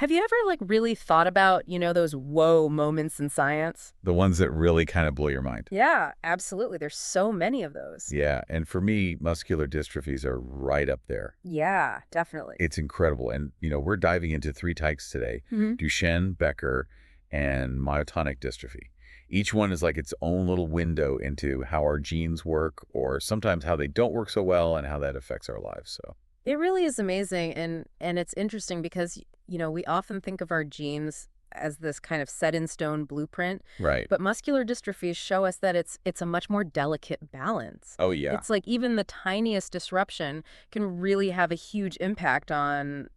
Have you ever really thought about, those whoa moments in science? The ones that really kind of blow your mind. Yeah, absolutely. There's so many of those. Yeah, and for me, muscular dystrophies are right up there. Yeah, definitely. It's incredible. And, we're diving into three types today: Hmm. Duchenne, Becker, and myotonic dystrophy. Each one is like its own little window into how our genes work, or sometimes how they don't work so well and how that affects our lives. So, It really is amazing, and it's interesting because, we often think of our genes as this kind of set in stone blueprint, right. but muscular dystrophies show us that it's a much more delicate balance. Oh, yeah. It's like even the tiniest disruption can really have a huge impact on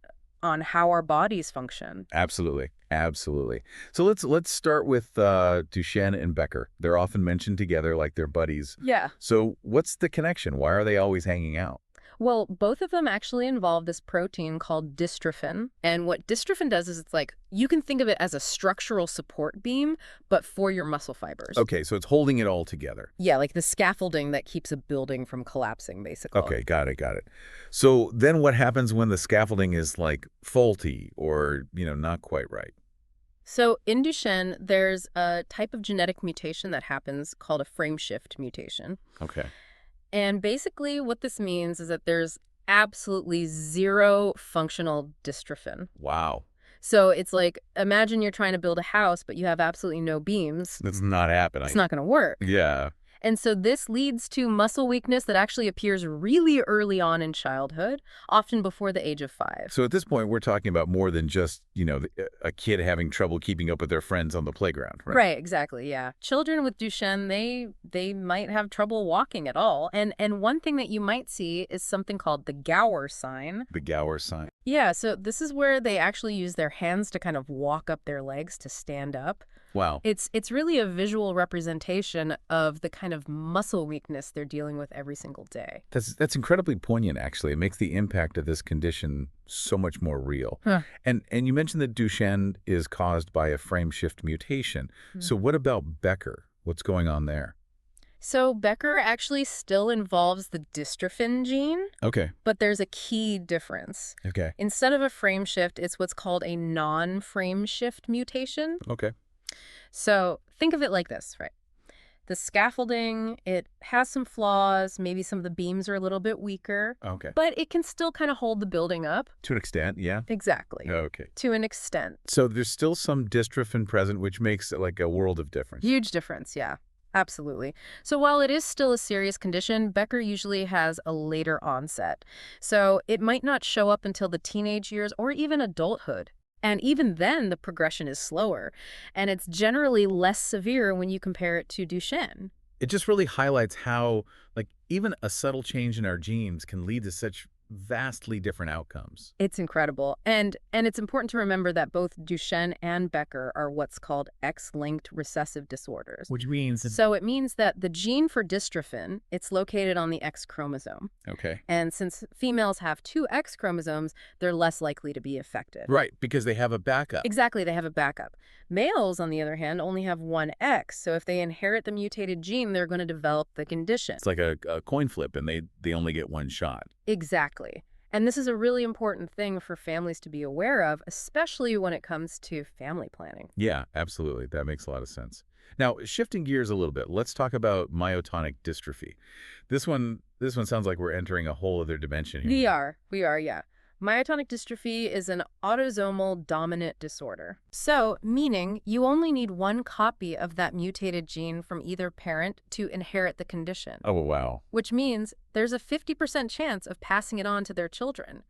how our bodies function. Absolutely. Absolutely. So let's start with Duchenne and Becker. They're often mentioned together like they're buddies. Yeah. So what's the connection? Why are they always hanging out? Well, both of them actually involve this protein called dystrophin. And what dystrophin does is it's like you can think of it as a structural support beam, but for your muscle fibers. Okay, so it's holding it all together. Yeah, like the scaffolding that keeps a building from collapsing, basically. Okay, got it, got it. So then what happens when the scaffolding is like faulty or, not quite right? So in Duchenne, there's a type of genetic mutation that happens called a frame shift mutation. Okay. And basically what this means is that there's absolutely zero functional dystrophin. Wow. So it's like, imagine you're trying to build a house, but you have absolutely no beams. That's not happening. It's not going to work. Yeah. And so this leads to muscle weakness that actually appears really early on in childhood, often before the age of 5. So at this point, we're talking about more than just, a kid having trouble keeping up with their friends on the playground, right? Right, exactly, yeah. Children with Duchenne, they might have trouble walking at all. And one thing that you might see is something called the Gower sign. The Gower sign. Yeah, so this is where they actually use their hands to kind of walk up their legs to stand up. Wow. It's really a visual representation of the kind of muscle weakness they're dealing with every single day. That's incredibly poignant, actually. It makes the impact of this condition so much more real. Huh. And you mentioned that Duchenne is caused by a frame shift mutation. So what about Becker? What's going on there? So Becker actually still involves the dystrophin gene, Okay. but there's a key difference. Okay. Instead of a frame shift, it's what's called a non-frame shift mutation. Okay. So think of it like this, right? The scaffolding, it has some flaws. Maybe some of the beams are a little bit weaker, Okay. but it can still kind of hold the building up. To an extent, yeah. Exactly. Okay. To an extent. So there's still some dystrophin present, which makes it like a world of difference. Huge difference, yeah. Absolutely. So while it is still a serious condition, Becker usually has a later onset. So it might not show up until the teenage years or even adulthood. And even then, the progression is slower. And it's generally less severe when you compare it to Duchenne. It just really highlights how, even a subtle change in our genes can lead to such vastly different outcomes. It's incredible. And it's important to remember that both Duchenne and Becker are what's called X-linked recessive disorders. Which means So it means that the gene for dystrophin, it's located on the X chromosome. okay. And since females have 2 X chromosomes, they're less likely to be affected. Right, because they have a backup. Exactly, they have a backup. Males, on the other hand, only have 1 X, so if they inherit the mutated gene, they're going to develop the condition. It's like a coin flip, and they only get one shot. Exactly. And this is a really important thing for families to be aware of, especially when it comes to family planning. Yeah, absolutely. That makes a lot of sense. Now, shifting gears a little bit, let's talk about myotonic dystrophy. This one sounds like we're entering a whole other dimension here. We are, yeah. Myotonic dystrophy is an autosomal dominant disorder. So, meaning you only need 1 copy of that mutated gene from either parent to inherit the condition. Oh, wow. Which means there's a 50% chance of passing it on to their children.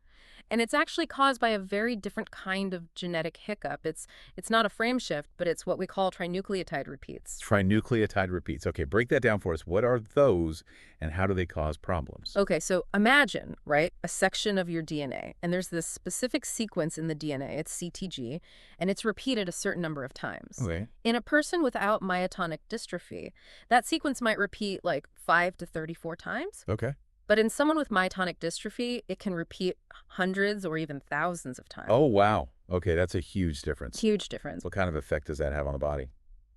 And it's actually caused by a very different kind of genetic hiccup. It's not a frame shift, but it's what we call trinucleotide repeats. Trinucleotide repeats. Okay, break that down for us. What are those, and how do they cause problems? Okay, so imagine, right, a section of your DNA, and there's this specific sequence in the DNA, it's CTG, and it's repeated a certain number of times. Okay. In a person without myotonic dystrophy, that sequence might repeat like 5 to 34 times. Okay. But in someone with myotonic dystrophy, it can repeat hundreds or even thousands of times. Oh, wow. Okay, that's a huge difference. Huge difference. What kind of effect does that have on the body?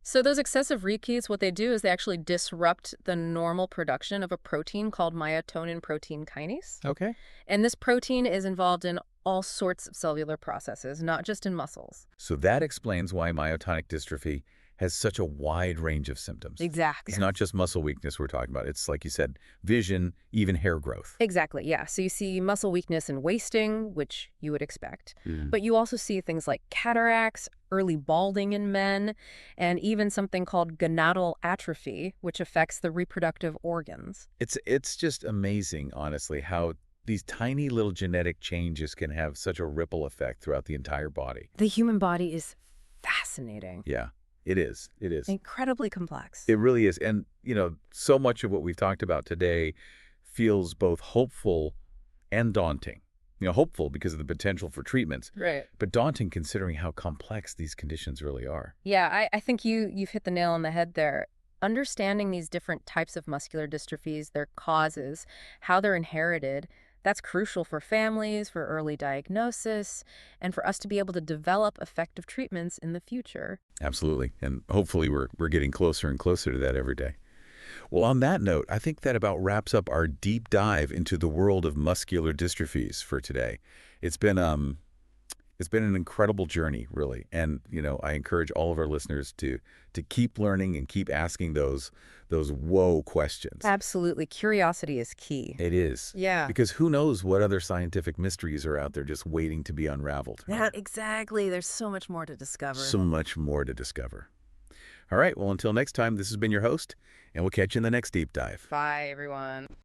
So those excessive repeats, what they do is they actually disrupt the normal production of a protein called myotonin protein kinase. Okay. And this protein is involved in all sorts of cellular processes, not just in muscles. So that explains why myotonic dystrophy has such a wide range of symptoms. It's Exactly. not just muscle weakness we're talking about. It's, like you said, vision, even hair growth. Exactly, yeah. So you see muscle weakness and wasting, which you would expect. Mm. But you also see things like cataracts, early balding in men, and even something called gonadal atrophy, which affects the reproductive organs. It's just amazing, honestly, how these tiny little genetic changes can have such a ripple effect throughout the entire body. The human body is fascinating, Yeah, it is. It is. incredibly complex. It really is. And, so much of what we've talked about today feels both hopeful and daunting. Hopeful because of the potential for treatments, Right. but daunting considering how complex these conditions really are. Yeah, I think you've hit the nail on the head there. Understanding these different types of muscular dystrophies, their causes, how they're inherited, that's crucial for families, for early diagnosis, and for us to be able to develop effective treatments in the future. Absolutely. And hopefully we're getting closer and closer to that every day. Well, on that note, I think that about wraps up our deep dive into the world of muscular dystrophies for today. It's been it's been an incredible journey, really. And, I encourage all of our listeners to keep learning and keep asking those whoa questions. Absolutely. Curiosity is key. It is. Yeah. Because who knows what other scientific mysteries are out there just waiting to be unraveled. Yeah, exactly. There's so much more to discover. So much more to discover. All right, well, until next time, this has been your host, and we'll catch you in the next deep dive. Bye, everyone.